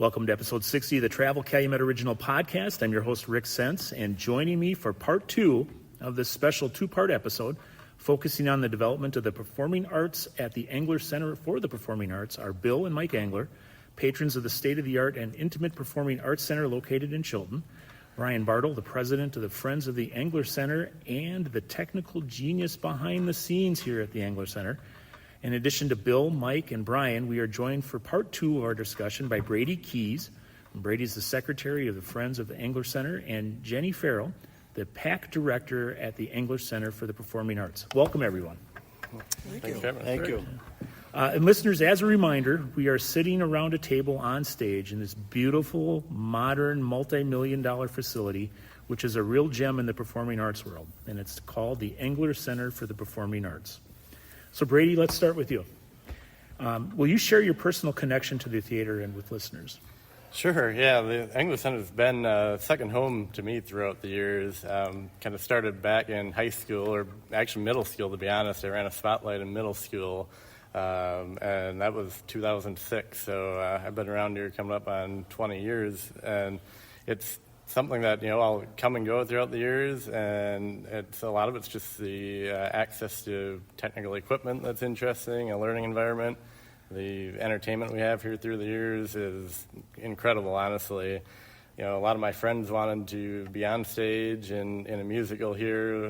Welcome to episode 60 of the Travel Calumet Original Podcast. I'm your host, Rick Sense, and joining me for part two of this special two-part episode, focusing on the development of the performing arts at the Engler Center for the Performing Arts, are Bill and Mike Engler, patrons of the state-of-the-art and intimate performing arts center located in Chilton, Brian Bartel, the president of the Friends of the Engler Center and the technical genius behind the scenes here at the Engler Center. In addition to Bill, Mike, and Brian, we are joined for part two of our discussion by Brady Kees. Brady's the secretary of the Friends of the Engler Center, and Jenie Farrell, the PAC Director at the Engler Center for the Performing Arts. Welcome, everyone. Thank you. And listeners, as a reminder, we are sitting around a table on stage in this beautiful, modern, multi-million-dollar facility, which is a real gem in the performing arts world, and it's called the Engler Center for the Performing Arts. So, Brady, let's start with you. Will you share your personal connection to the theater and with listeners? Sure, yeah. The Engler Center has been second home to me throughout the years. Kind of started back in high school, or actually middle school, to be honest. I ran a spotlight in middle school, and that was 2006. So I've been around here coming up on 20 years, and it's something that, I'll come and go throughout the years, and a lot of it's just the access to technical equipment that's interesting, a learning environment. The entertainment we have here through the years is incredible, honestly. A lot of my friends wanted to be on stage in a musical here,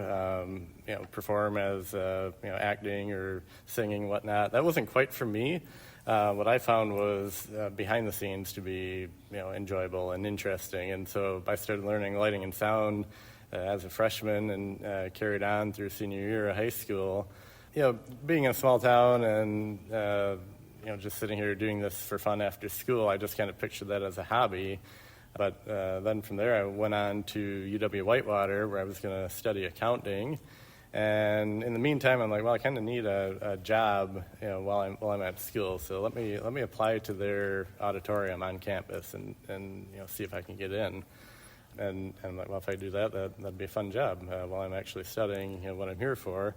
perform as, acting or singing, whatnot. That wasn't quite for me. What I found was behind the scenes to be, enjoyable and interesting. And so I started learning lighting and sound as a freshman and carried on through senior year of high school. Being in a small town and, just sitting here doing this for fun after school, I just kind of pictured that as a hobby. But then from there, I went on to UW-Whitewater, where I was going to study accounting. And in the meantime, I'm like, well, I kind of need a job, while I'm at school. So let me apply to their auditorium on campus and see if I can get in. And I'm like, well, if I do that, that'd be a fun job while I'm actually studying, what I'm here for.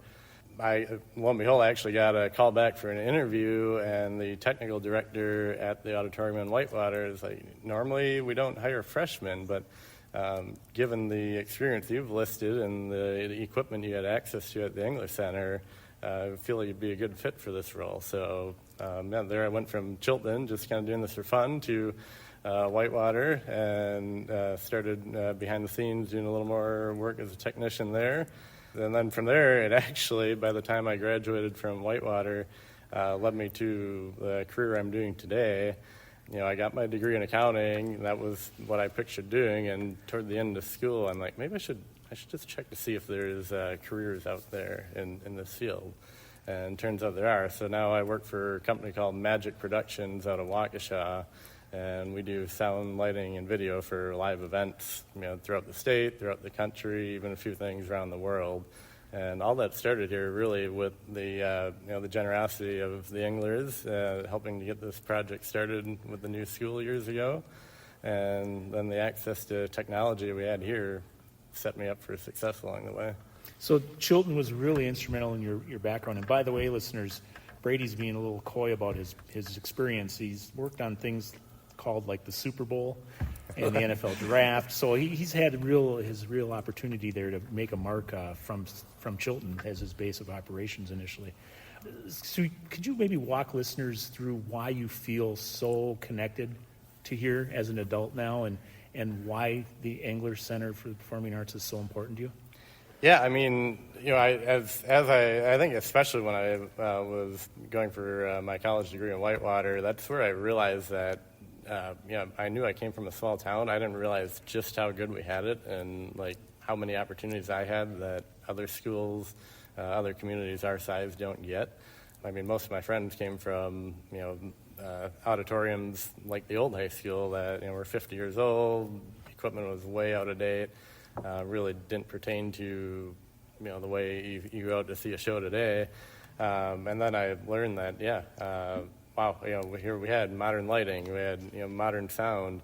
Lo and behold, I actually got a call back for an interview, and the technical director at the auditorium in Whitewater is like, normally we don't hire freshmen, but given the experience you've listed and the equipment you had access to at the Engler Center, I feel like you'd be a good fit for this role. So there I went from Chilton, just kind of doing this for fun, to Whitewater, and started behind the scenes doing a little more work as a technician there. And then from there, it actually, by the time I graduated from Whitewater, led me to the career I'm doing today. I got my degree in accounting, and that was what I pictured doing. And toward the end of school, I'm like, maybe I should just check to see if there's careers out there in this field. And turns out there are. So now I work for a company called Magic Productions out of Waukesha, and we do sound, lighting, and video for live events, throughout the state, throughout the country, even a few things around the world. And all that started here really with the the generosity of the Englers helping to get this project started with the new school years ago. And then the access to technology we had here set me up for success along the way. So Chilton was really instrumental in your background. And by the way, listeners, Brady's being a little coy about his experience. He's worked on things called like the Super Bowl and the NFL draft. So he's had his real opportunity there to make a mark from Chilton as his base of operations initially. So could you maybe walk listeners through why you feel so connected to here as an adult now, and why the Engler Center for the Performing Arts is so important to you? Yeah, I mean, I think especially when I was going for my college degree in Whitewater, that's where I realized that I knew I came from a small town. I didn't realize just how good we had it, and like how many opportunities I had that other schools, other communities our size don't get. I mean, most of my friends came from auditoriums like the old high school that were 50 years old. Equipment was way out of date. Really didn't pertain to the way you go out to see a show today. And then I learned that wow, here we had modern lighting, we had modern sound,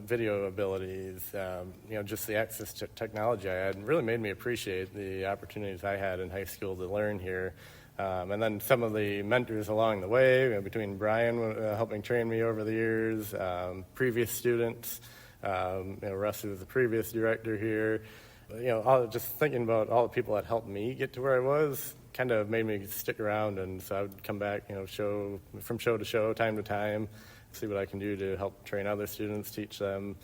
video abilities, just the access to technology I had really made me appreciate the opportunities I had in high school to learn here. And then some of the mentors along the way, between Brian helping train me over the years, previous students, Russ, who was the previous director here, just thinking about all the people that helped me get to where I was kind of made me stick around. And so I would come back, from show to show, time to time, see what I can do to help train other students, teach them,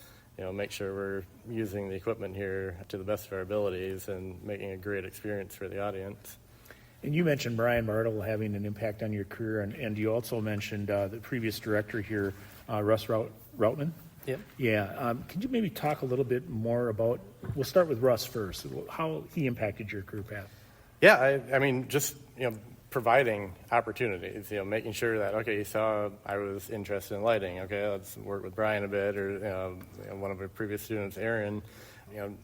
make sure we're using the equipment here to the best of our abilities and making a great experience for the audience. And you mentioned Brian Bartel having an impact on your career, and you also mentioned the previous director here, Russ Routman. Yep. Yeah. Can you maybe talk a little bit more about, we'll start with Russ first, how he impacted your career path? Yeah, I mean, just, providing opportunities, making sure that, okay, you saw I was interested in lighting. Okay, let's work with Brian a bit, or, one of our previous students, Aaron, you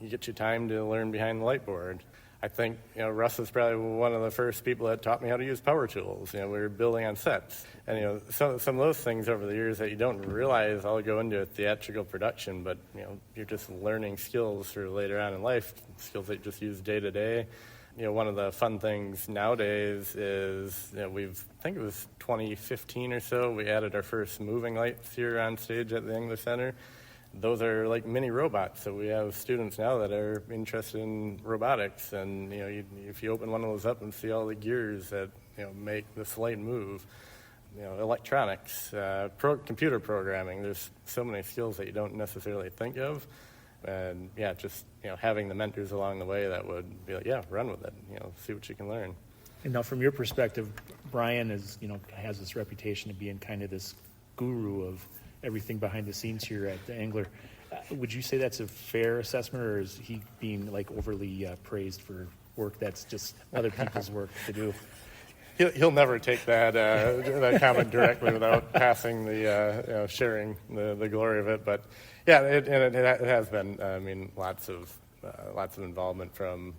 get your time to learn behind the light board. I think, Russ was probably one of the first people that taught me how to use power tools. We were building on sets. And, some of those things over the years that you don't realize all go into a theatrical production, but, you're just learning skills for later on in life, skills that you just use day to day. One of the fun things nowadays is, I think it was 2015 or so, we added our first moving lights here on stage at the Engler Center. Those are like mini robots. So we have students now that are interested in robotics, and if you open one of those up and see all the gears that make the slate move, electronics, computer programming. There's so many skills that you don't necessarily think of, and just having the mentors along the way that would be like, run with it, see what you can learn. And now, from your perspective, Brian is has this reputation of being kind of this guru of everything behind the scenes here at the Engler. Would you say that's a fair assessment, or is he being overly praised for work that's just other people's work to do? He'll never take that comment directly without passing the sharing the glory of it. But it has been. Lots of involvement from.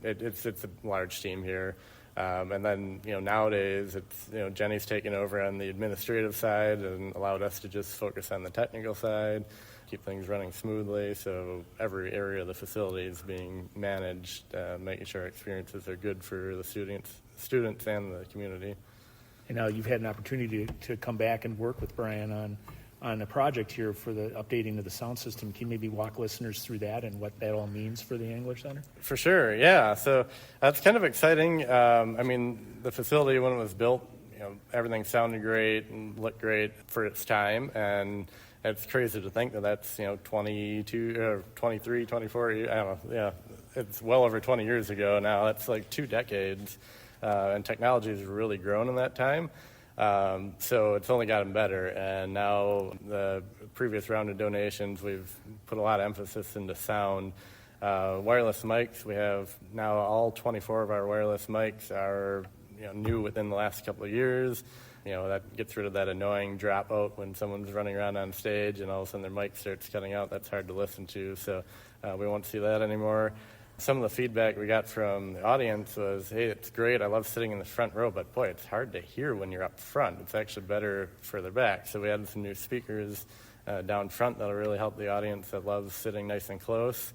It's a large team here. And then, nowadays it's, Jenie's taken over on the administrative side and allowed us to just focus on the technical side, keep things running smoothly. So every area of the facility is being managed, making sure our experiences are good for the students and the community. And now you've had an opportunity to come back and work with Brian on a project here for the updating of the sound system. Can you maybe walk listeners through that and what that all means for the Engler Center? For sure, yeah. So that's kind of exciting. The facility, when it was built, everything sounded great and looked great for its time. And it's crazy to think that that's, 22, 23, 24, I don't know. Yeah, it's well over 20 years ago now. That's like 2 decades. And technology has really grown in that time. So it's only gotten better, and now the previous round of donations, we've put a lot of emphasis into sound. Wireless mics, we have now all 24 of our wireless mics are new within the last couple of years. That gets rid of that annoying dropout when someone's running around on stage and all of a sudden their mic starts cutting out. That's hard to listen to, so we won't see that anymore. Some of the feedback we got from the audience was, hey, it's great, I love sitting in the front row, but boy, it's hard to hear when you're up front. It's actually better further back. So we added some new speakers down front that'll really help the audience that loves sitting nice and close.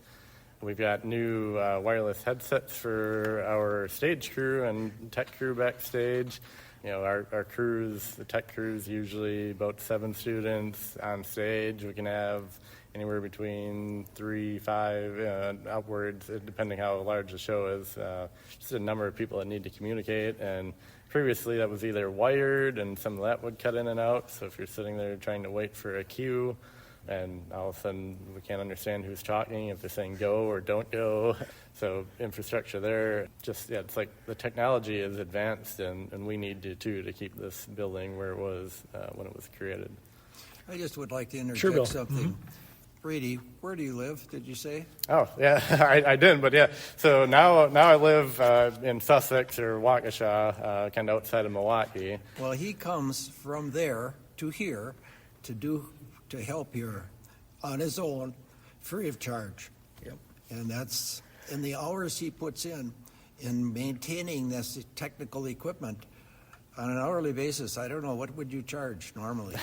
We've got new wireless headsets for our stage crew and tech crew backstage. Our crews, the tech crews, usually about 7 students on stage. We can have anywhere between 3, 5, upwards, depending how large the show is. Just a number of people that need to communicate. And previously that was either wired, and some of that would cut in and out. So if you're sitting there trying to wait for a cue, and all of a sudden we can't understand who's talking, if they're saying go or don't go. So infrastructure there, it's like the technology is advanced, and we need to keep this building where it was when it was created. I just would like to interject Sure, Bill. something. Mm-hmm. Brady, where do you live, did you say? Oh, yeah, I didn't, but yeah. So now I live in Sussex or Waukesha, kind of outside of Milwaukee. Well, he comes from there to here to help here on his own, free of charge. Yep. And that's in the hours he puts in maintaining this technical equipment. On an hourly basis, I don't know, what would you charge normally?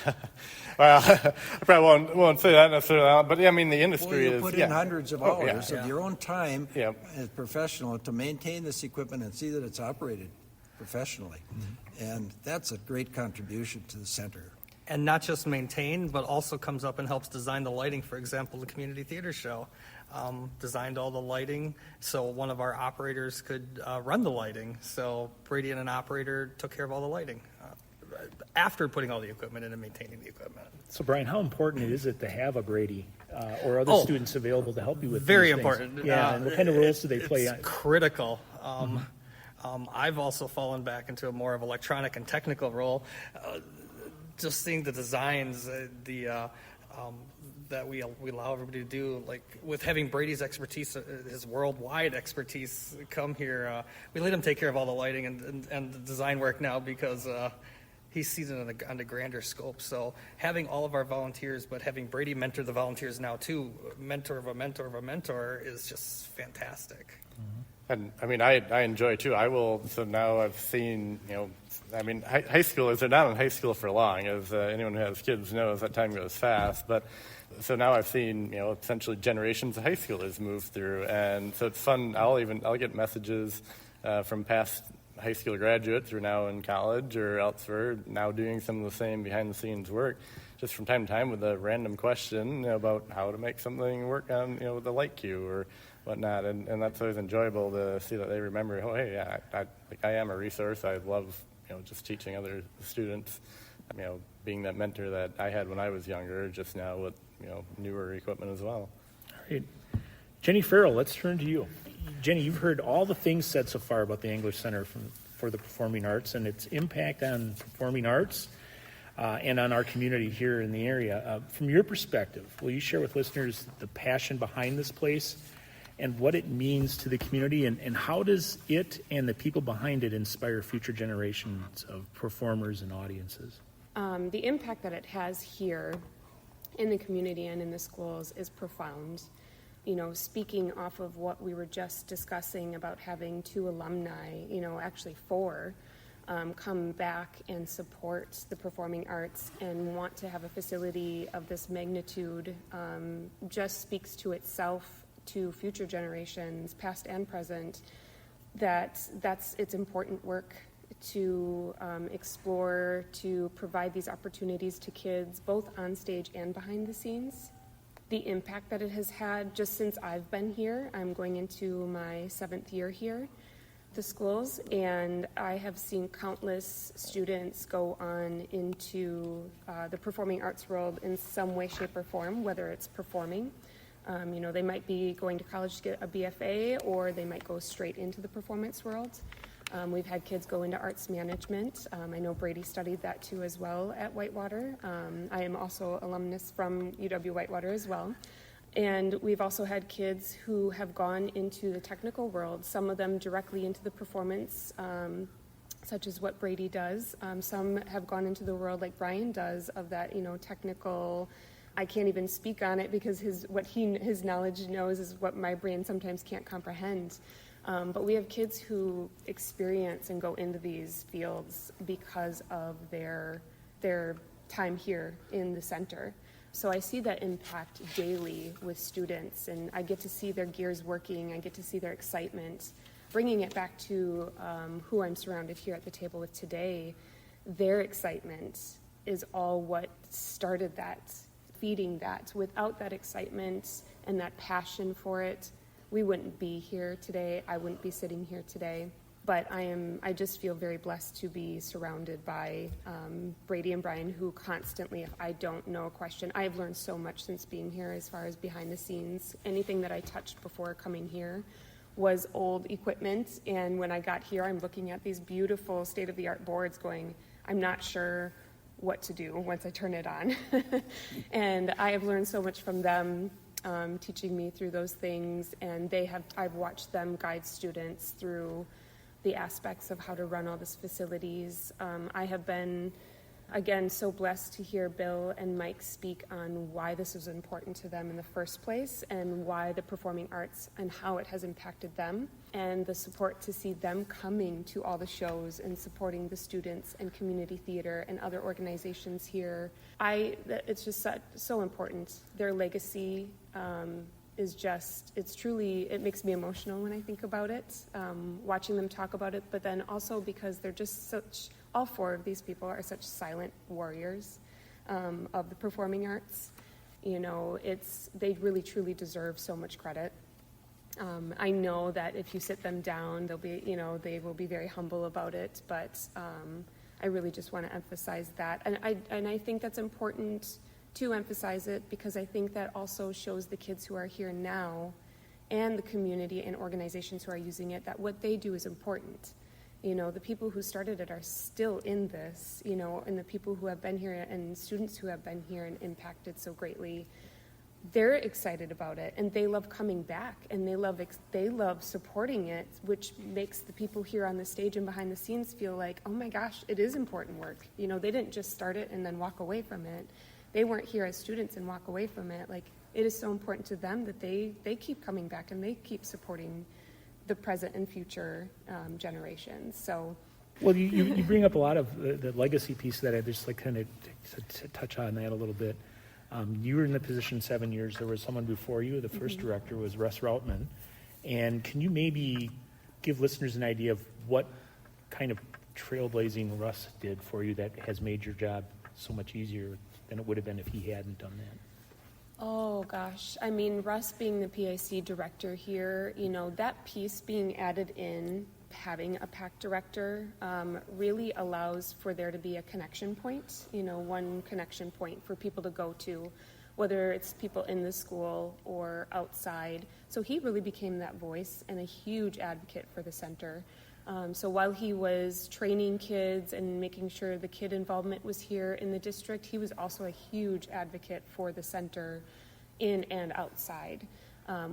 Well, I probably won't say that necessarily, but yeah, I mean, the Well, industry you is... put yeah. in hundreds of Oh, yeah. hours of your own time Yeah. as professional to maintain this equipment and see that it's operated professionally. And that's a great contribution to the center. And not just maintain, but also comes up and helps design the lighting. For example, the community theater show designed all the lighting so one of our operators could run the lighting. So Brady and an operator took care of all the lighting after putting all the equipment in and maintaining the equipment. So, Brian, how important is it to have a Brady or other students available to help you with Very these things? important. Yeah, and what kind of roles do they play? It's critical. I've also fallen back into a more of electronic and technical role. Just seeing the designs, that we allow everybody to do, like with having Brady's expertise, his worldwide expertise, come here. We let him take care of all the lighting and the design work now because he sees it on a grander scope. So having all of our volunteers, but having Brady mentor the volunteers now too, mentor of a mentor of a mentor, is just fantastic. And I mean, I enjoy too. So now I've seen, I mean, high schoolers are not in high school for long, as anyone who has kids knows. That time goes fast. But so now I've seen, essentially generations of high schoolers move through, and so it's fun. I'll get messages from past high school graduates who are now in college or elsewhere, now doing some of the same behind the scenes work, just from time to time with a random question about how to make something work on, with the light cue or whatnot, and that's always enjoyable to see that they remember. Oh, hey, yeah, I am a resource. I love, just teaching other students. Being that mentor that I had when I was younger, just now with newer equipment as well. All right, Jenie Farrell, let's turn to you. Jenny, you've heard all the things said so far about the Engler Center for the Performing Arts and its impact on performing arts and on our community here in the area. From your perspective, will you share with listeners the passion behind this place and what it means to the community, and how does it and the people behind it inspire future generations of performers and audiences? The impact that it has here in the community and in the schools is profound. Speaking off of what we were just discussing about having 2 alumni, actually 4, come back and support the performing arts and want to have a facility of this magnitude just speaks to itself, to future generations, past and present, that's it's important work to explore, to provide these opportunities to kids, both on stage and behind the scenes. The impact that it has had just since I've been here, I'm going into my 7th year here at the schools, and I have seen countless students go on into the performing arts world in some way, shape, or form, whether it's performing. They might be going to college to get a BFA, or they might go straight into the performance world. We've had kids go into arts management. I know Brady studied that too as well at Whitewater. I am also alumnus from UW-Whitewater as well. And we've also had kids who have gone into the technical world, some of them directly into the performance, such as what Brady does. Some have gone into the world like Brian does of that, technical. I can't even speak on it because his knowledge knows is what my brain sometimes can't comprehend. But we have kids who experience and go into these fields because of their time here in the center. So I see that impact daily with students, and I get to see their gears working. I get to see their excitement. Bringing it back to who I'm surrounded here at the table with today, their excitement is all what started that, feeding that. Without that excitement and that passion for it, we wouldn't be here today. I wouldn't be sitting here today. But I just feel very blessed to be surrounded by Brady and Brian, who constantly, if I don't know a question, I've learned so much since being here as far as behind the scenes. Anything that I touched before coming here was old equipment. And when I got here, I'm looking at these beautiful state-of-the-art boards going, I'm not sure what to do once I turn it on. And I have learned so much from them. Teaching me through those things, and I've watched them guide students through the aspects of how to run all these facilities. I have been again, so blessed to hear Bill and Mike speak on why this was important to them in the first place and why the performing arts and how it has impacted them, and the support to see them coming to all the shows and supporting the students and community theater and other organizations here. It's just so important. Their legacy is just, it makes me emotional when I think about it, watching them talk about it, but then also because they're just all four of these people are such silent warriors of the performing arts. They really truly deserve so much credit. I know that if you sit them down, they will be very humble about it, but I really just want to emphasize that. And I think that's important to emphasize it, because I think that also shows the kids who are here now and the community and organizations who are using it that what they do is important. The people who started it are still in this, and the people who have been here and students who have been here and impacted so greatly, they're excited about it and they love coming back and they love supporting it, which makes the people here on the stage and behind the scenes feel like, oh my gosh, it is important work. They didn't just start it and then walk away from it. They weren't here as students and walk away from it. Like, it is so important to them that they keep coming back and they keep supporting the present and future generations. So, well, you bring up a lot of the legacy piece that I just kind of to touch on that a little bit. You were in the position 7 years. There was someone before you. The first director was Russ Routman. And can you maybe give listeners an idea of what kind of trailblazing Russ did for you that has made your job so much easier than it would have been if he hadn't done that? Oh gosh, I mean, Russ being the PAC director here, that piece being added in, having a PAC director, really allows for there to be a connection point, one connection point for people to go to, whether it's people in the school or outside. So he really became that voice and a huge advocate for the center. So while he was training kids and making sure the kid involvement was here in the district, he was also a huge advocate for the center in and outside.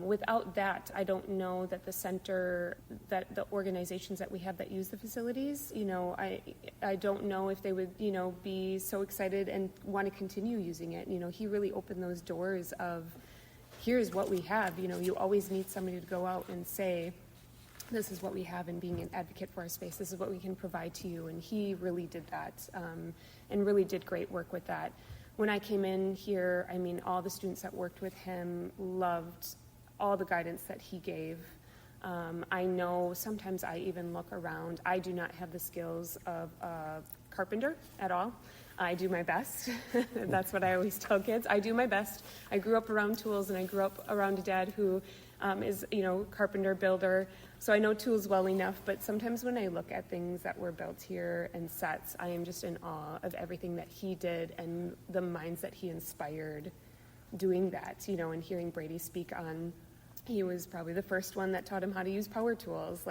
Without that, I don't know that the center, that the organizations that we have that use the facilities, I don't know if they would, be so excited and want to continue using it. He really opened those doors of, here's what we have. You always need somebody to go out and say, this is what we have, and being an advocate for our space, this is what we can provide to you. And he really did that, and really did great work with that. When I came in here, I mean, all the students that worked with him loved all the guidance that he gave. I know sometimes I even look around. I do not have the skills of a carpenter at all. I do my best. That's what I always tell kids. I do my best. I grew up around tools, and I grew up around a dad who is, carpenter, builder. So I know tools well enough, but sometimes when I look at things that were built here and sets, I am just in awe of everything that he did and the minds that he inspired doing that, and hearing Brady speak on, he was probably the first one that taught him how to use power tools.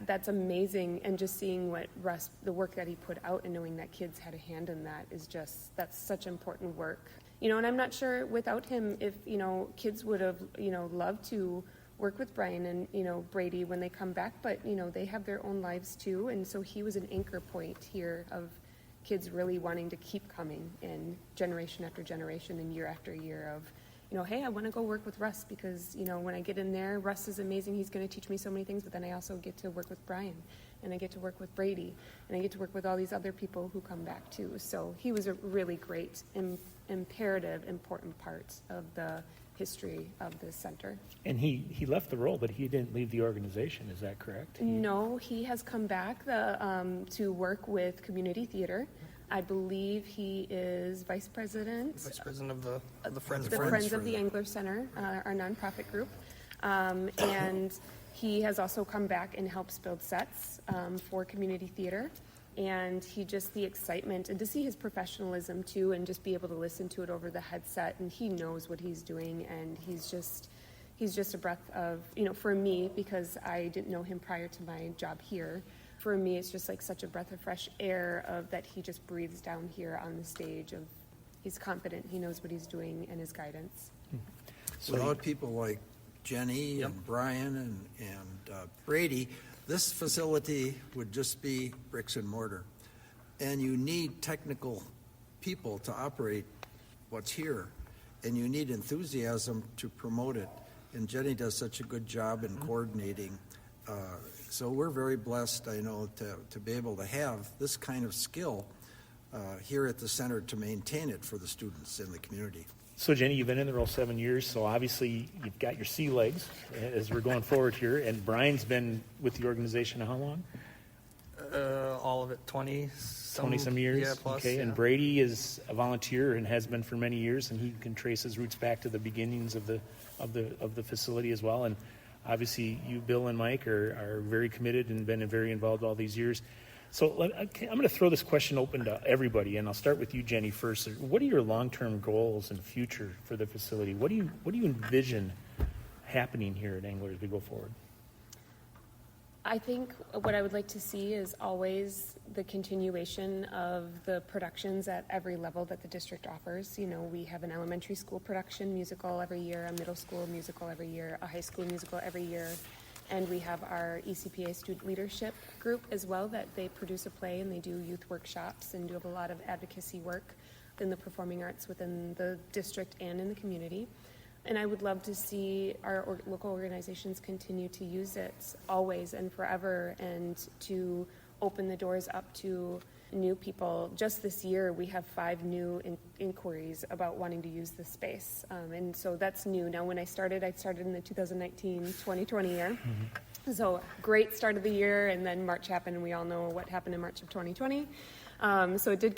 That's amazing. And just seeing what Russ, the work that he put out and knowing that kids had a hand in that is that's such important work. And I'm not sure without him if, kids would have, loved to work with Brian and, Brady when they come back, but, they have their own lives too. And so he was an anchor point here of kids really wanting to keep coming in generation after generation and year after year of, hey, I want to go work with Russ because, when I get in there, Russ is amazing. He's going to teach me so many things, but then I also get to work with Brian, and I get to work with Brady, and I get to work with all these other people who come back too. So he was a really great, imperative, important part of the history of the center. And he left the role, but he didn't leave the organization. Is that correct? No, he has come back to work with community theater. I believe he is vice president of the Friends of the Engler Center, our nonprofit group. And he has also come back and helps build sets for community theater. And the excitement, and to see his professionalism too, and just be able to listen to it over the headset, and he knows what he's doing, and he's just a breath of, for me, because I didn't know him prior to my job here, for me, it's just like such a breath of fresh air of that he just breathes down here on the stage of, he's confident, he knows what he's doing, and his guidance. So without people like Jenny and Brian and Brady, this facility would just be bricks and mortar. and you need technical people to operate what's here, and you need enthusiasm to promote it. And Jenie does such a good job in coordinating. So we're very blessed, I know, to be able to have this kind of skill here at the center to maintain it for the students in the community. So, Jenie, you've been in the role 7 years, so obviously you've got your sea legs as we're going forward here. And Brian's been with the organization how long? All of it, 20 some years? Yeah, plus. Okay, yeah. and Brady is a volunteer and has been for many years, and he can trace his roots back to the beginnings of the facility as well. And obviously you, Bill, and Mike are very committed and been very involved all these years. So I'm going to throw this question open to everybody, and I'll start with you, Jenie, first. What are your long-term goals and future for the facility? What do you envision happening here at Engler as we go forward? I think what I would like to see is always the continuation of the productions at every level that the district offers. You know, we have an elementary school production musical every year, a middle school musical every year, a high school musical every year, and we have our ECPA student leadership group as well, that they produce a play and they do youth workshops and do a lot of advocacy work in the performing arts within the district and in the community. And I would love to see our local organizations continue to use it always and forever, and to open the doors up to new people. Just this year, we have 5 new inquiries about wanting to use this space. And so that's new. Now, when I started in the 2019-2020 year. Mm-hmm. So great start of the year, and then March happened, and we all know what happened in March of 2020. So it did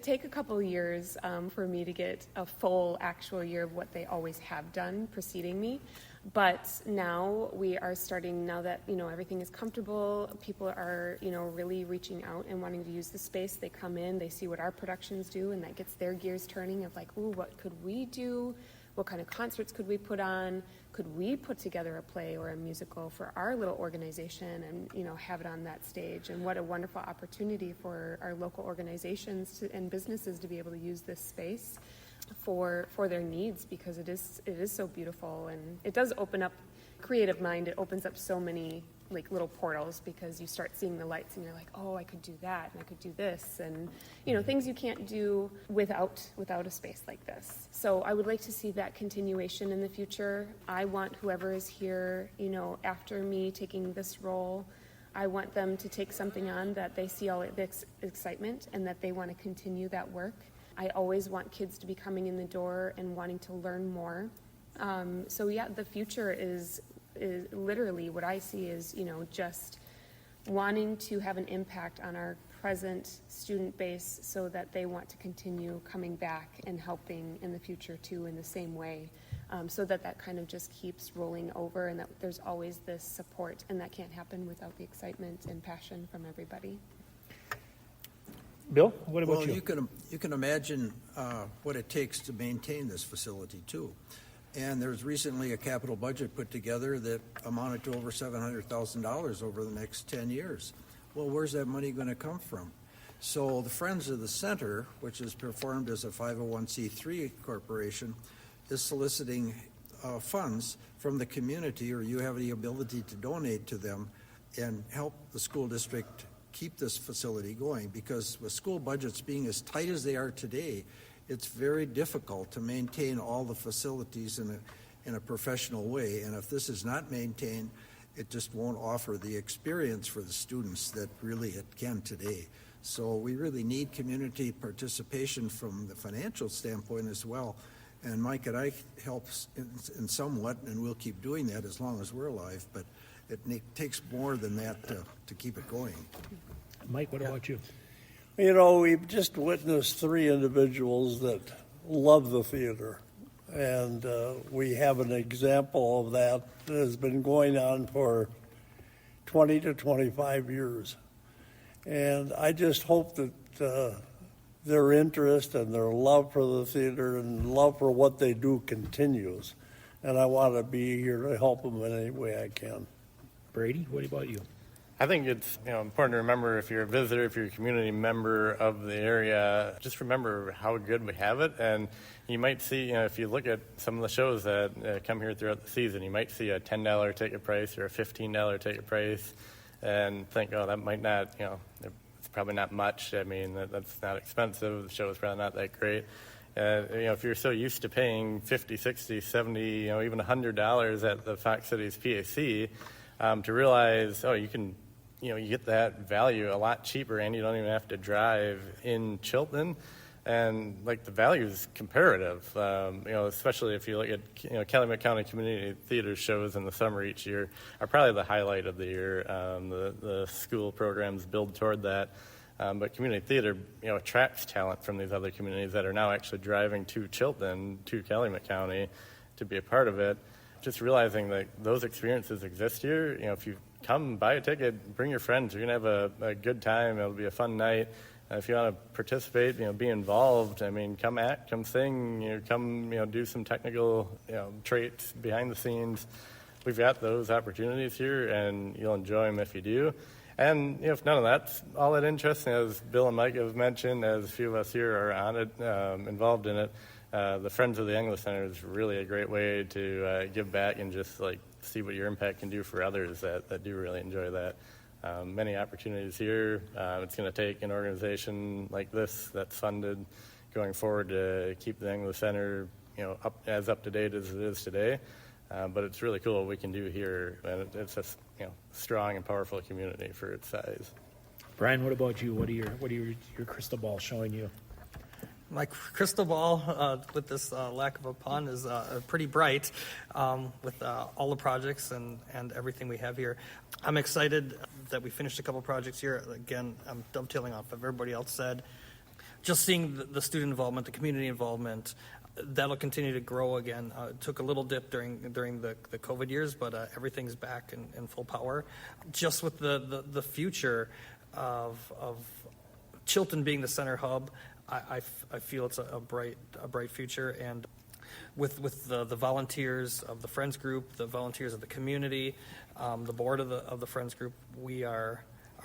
take a couple of years for me to get a full actual year of what they always have done preceding me. But now we are starting, now that, you know, everything is comfortable, people are, you know, really reaching out and wanting to use the space. They come in, they see what our productions do, and that gets their gears turning of like, ooh, what could we do? What kind of concerts could we put on? Could we put together a play or a musical for our little organization and, you know, have it on that stage? And what a wonderful opportunity for our local organizations and businesses to be able to use this space for their needs, because it is so beautiful, and it does open up creative mind. It opens up so many like little portals, because you start seeing the lights and you're like, oh, I could do that and I could do this, and, you know, things you can't do without a space like this. So I would like to see that continuation in the future. I want whoever is here, you know, after me taking this role, I want them to take something on that they see all the excitement and that they want to continue that work. I always want kids to be coming in the door and wanting to learn more. So yeah, the future is literally what I see is, you know, just wanting to have an impact on our present student base so that they want to continue coming back and helping in the future too in the same way, so that kind of just keeps rolling over, and that there's always this support, and that can't happen without the excitement and passion from everybody. Bill, what about well, you? You can imagine what it takes to maintain this facility too. And there's recently a capital budget put together that amounted to over $700,000 over the next 10 years. Well, where's that money going to come from? So the Friends of the Center, which is performed as a 501c3 corporation, is soliciting funds from the community, or you have the ability to donate to them and help the school district keep this facility going, because with school budgets being as tight as they are today, it's very difficult to maintain all the facilities in a professional way. And if this is not maintained, it just won't offer the experience for the students that really it can today. So we really need community participation from the financial standpoint as well. And Mike and I help in somewhat, and we'll keep doing that as long as we're alive. But it takes more than that to keep it going. Mike, what about you? You know, we've just witnessed 3 individuals that love the theater, and we have an example of that has been going on for 20 to 25 years. And I just hope that their interest and their love for the theater and love for what they do continues. And I want to be here to help them in any way I can. Brady, what about you? I think it's important to remember, if you're a visitor, if you're a community member of the area, just remember how good we have it. And you might see, if you look at some of the shows that come here throughout the season, you might see a $10 ticket price or a $15 ticket price and think, oh, that might not, it's probably not much. I mean, that's not expensive. The show is probably not that great. If you're so used to paying $50, $60, $70, even $100 at the Fox Cities PAC, to realize, you can, you get that value a lot cheaper, and you don't even have to drive in Chilton. And like the value is comparative, especially if you look at, Calumet County Community Theater shows in the summer each year are probably the highlight of the year. The school programs build toward that. But community theater, attracts talent from these other communities that are now actually driving to Chilton, to Calumet County, to be a part of it. Just realizing that those experiences exist here. If you come, buy a ticket, bring your friends. You're going to have a good time. It'll be a fun night. If you want to participate, be involved. I mean, come act, come sing, come, do some technical, traits behind the scenes. We've got those opportunities here, and you'll enjoy them if you do. And if none of that's all that interesting, as Bill and Mike have mentioned, as a few of us here are on it, involved in it, the Friends of the Engler Center is really a great way to give back and just see what your impact can do for others that do really enjoy that. Many opportunities here. It's going to take an organization like this that's funded going forward to keep the Engler Center, up to date as it is today. But it's really cool what we can do here, and it's a strong and powerful community for its size. Brian, what about you? What are your crystal ball showing you? My crystal ball, with this lack of a pun, is pretty bright with all the projects and everything we have here. I'm excited that we finished a couple projects here. Again, I'm dovetailing off of everybody else said. Just seeing the student involvement, the community involvement, that'll continue to grow again. It took a little dip during the COVID years, but everything's back in full power. Just with the future of Chilton being the center hub, I feel it's a bright future, and with the volunteers of the Friends Group, the volunteers of the community, the board of the Friends Group, we are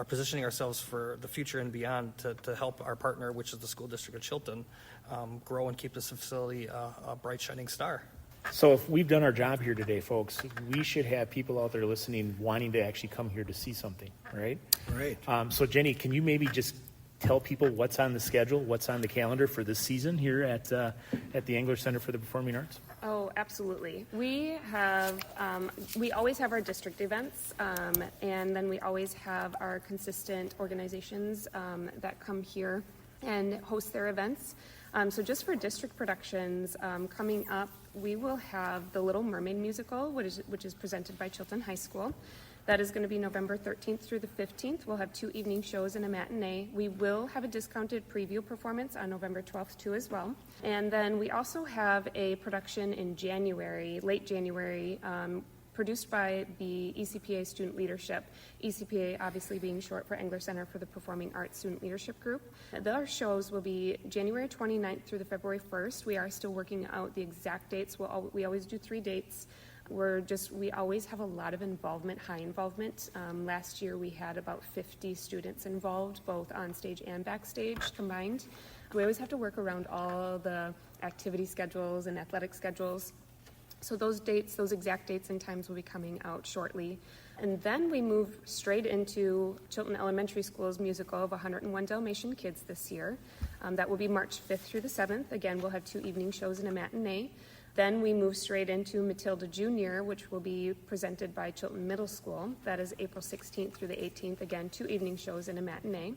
positioning ourselves for the future and beyond to help our partner, which is the School District of Chilton, grow and keep this facility a bright, shining star. So if we've done our job here today, folks, we should have people out there listening wanting to actually come here to see something, right? Right. So Jenny, can you maybe just tell people what's on the schedule, what's on the calendar for this season here at the Engler Center for the Performing Arts? Oh, absolutely. We always have our district events, and then we always have our consistent organizations that come here and host their events. So just for district productions, coming up, we will have the Little Mermaid musical, which is presented by Chilton High School. That is going to be November 13th through the 15th. We'll have 2 evening shows and a matinee. We will have a discounted preview performance on November 12th too as well. And then we also have a production in January, late January, produced by the ECPA Student Leadership. ECPA obviously being short for Engler Center for the Performing Arts Student Leadership Group. Their shows will be January 29th through the February 1st. We are still working out the exact dates. We always do 3 dates. We always have a lot of involvement, high involvement. Last year we had about 50 students involved, both on stage and backstage combined. We always have to work around all the activity schedules and athletic schedules. So those exact dates and times will be coming out shortly. And then we move straight into Chilton Elementary School's musical of 101 Dalmatian Kids this year. That will be March 5th through the 7th. Again, we'll have 2 evening shows and a matinee. Then we move straight into Matilda Jr., which will be presented by Chilton Middle School. That is April 16th through the 18th. Again, 2 evening shows and a matinee.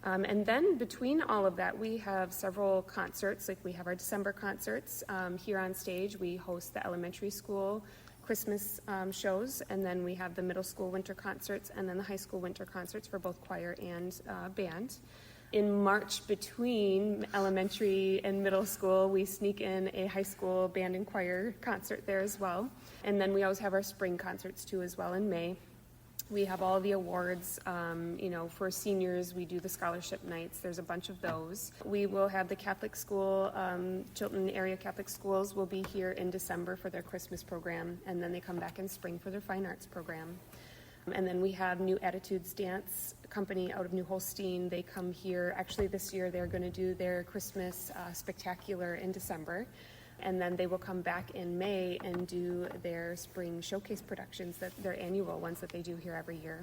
And then between all of that, we have several concerts. Like we have our December concerts here on stage. We host the elementary school Christmas shows, and then we have the middle school winter concerts, and then the high school winter concerts for both choir and band. In March, between elementary and middle school, we sneak in a high school band and choir concert there as well. And then we always have our spring concerts too as well in May. We have all the awards, for seniors, we do the scholarship nights. There's a bunch of those. We will have the Catholic school, Chilton area Catholic schools will be here in December for their Christmas program, and then they come back in spring for their fine arts program. And then we have New Attitudes Dance Company out of New Holstein. They come here. Actually, this year they're going to do their Christmas spectacular in December. And then they will come back in May and do their spring showcase productions, their annual ones that they do here every year.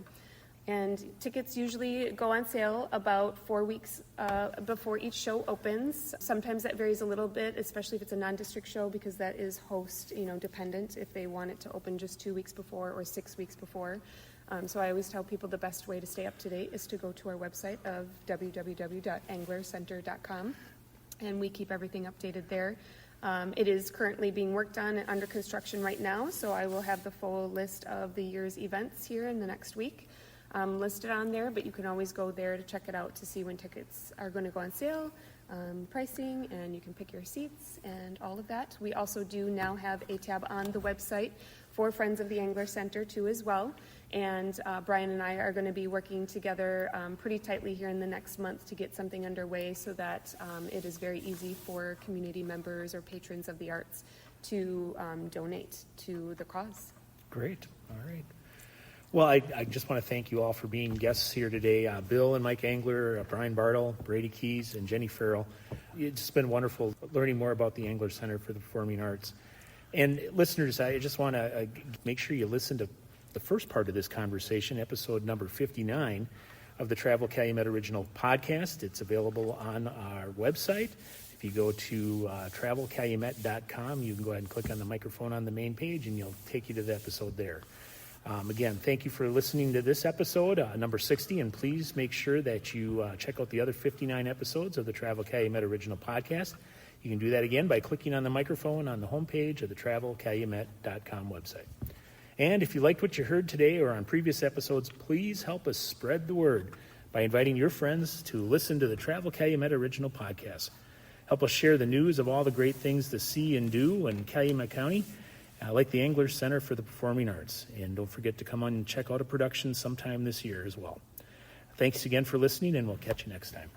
And tickets usually go on sale about 4 weeks before each show opens. Sometimes that varies a little bit, especially if it's a non-district show, because that is host, dependent, if they want it to open just 2 weeks before or 6 weeks before. So I always tell people the best way to stay up to date is to go to our website of www.englercenter.com, and we keep everything updated there. It is currently being worked on and under construction right now, so I will have the full list of the year's events here in the next week listed on there, but you can always go there to check it out to see when tickets are going to go on sale, pricing, and you can pick your seats and all of that. We also do now have a tab on the website for Friends of the Engler Center too as well, and Brian and I are going to be working together pretty tightly here in the next month to get something underway so that it is very easy for community members or patrons of the arts to donate to the cause. Great. All right. Well, I just want to thank you all for being guests here today. Bill and Mike Engler, Brian Bartel, Brady Kees, and Jenie Farrell. It's just been wonderful learning more about the Engler Center for the Performing Arts. And listeners, I just want to make sure you listen to the first part of this conversation, episode number 59 of the Travel Calumet Original Podcast. It's available on our website. If you go to travelcalumet.com, you can go ahead and click on the microphone on the main page, and it'll take you to the episode there. Again, thank you for listening to this episode, number 60, and please make sure that you check out the other 59 episodes of the Travel Calumet Original Podcast. You can do that again by clicking on the microphone on the homepage of the travelcalumet.com website. And if you liked what you heard today or on previous episodes, please help us spread the word by inviting your friends to listen to the Travel Calumet Original Podcast. Help us share the news of all the great things to see and do in Calumet County, like the Engler Center for the Performing Arts. And don't forget to come on and check out a production sometime this year as well. Thanks again for listening, and we'll catch you next time.